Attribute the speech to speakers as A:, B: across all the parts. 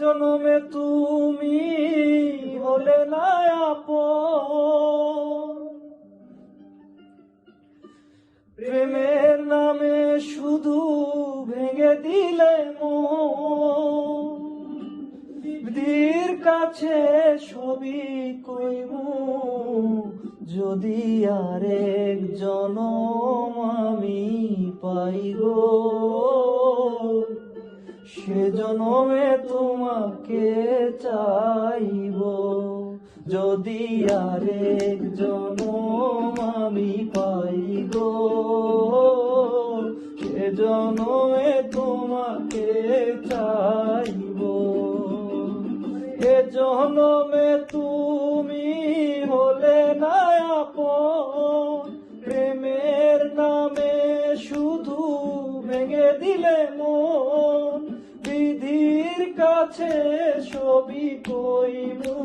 A: জনমে তুমি হলে না আপন, প্রেমের নামে শুধু ভেঙে দিলে মন। বিধির কাছে সবই কইমু, যদি আরেক জনম আমি পাই গো, সে জনমে তোমাকে চাইব। যদি আরেক জনম আমি পাই গো, সে জনমে তোমাকে চাইব। এ জনমে তুমি হলে না আপন, প্রেমের নামে শুধু ভেঙে দিলে মন। বিধির কাছে সবই কইমু,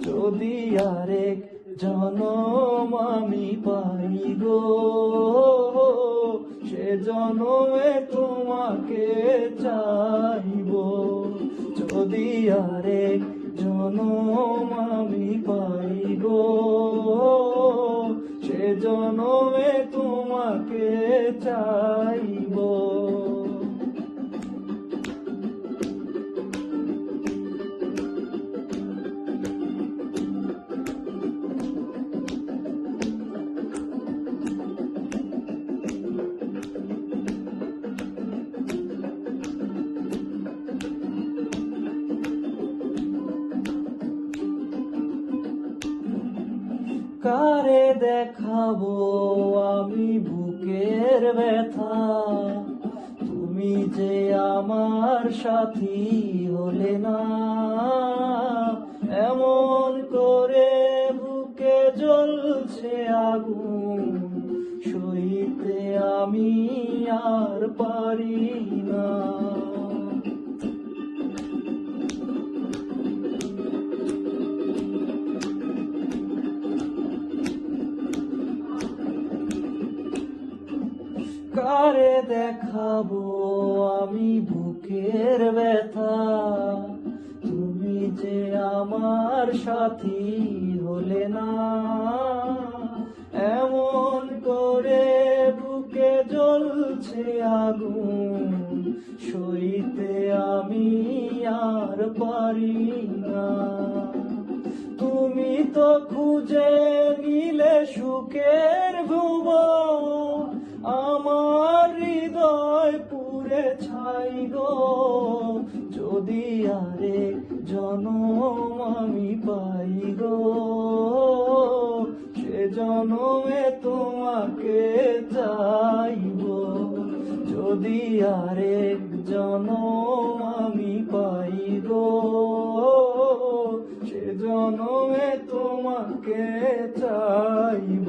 A: যদি আরেক জনম আমি পাই গো, সে জনমে তোমাকে চাইব। যদি আরেক জনম আমি পাই গো, সে জনমে তোমাকে চাইব। কারে দেখাবো আমি বুকের ব্যথা, তুমি যে আমার সাথী হলে না। এমন করে বুকে জ্বলছে আগুন, সইতে আমি আর পারি না। কারে দেখাবো আমি বুকের ব্যথা, তুমি যে আমার সাথী হলে না। এমন করে বুকে জ্বলছে আগুন, সইতে আমি আর পারি না। তুমি তো খুঁজে নিলে সুখের ভুবন, আমার হৃদয় পুরে ছাই গো। যদি আরেক জনম আমি পাই গো, সে জনমে তোমাকে চাইব। যদি আরেক জনম আমি পাই গো, সে জনমে তোমাকে চাইব।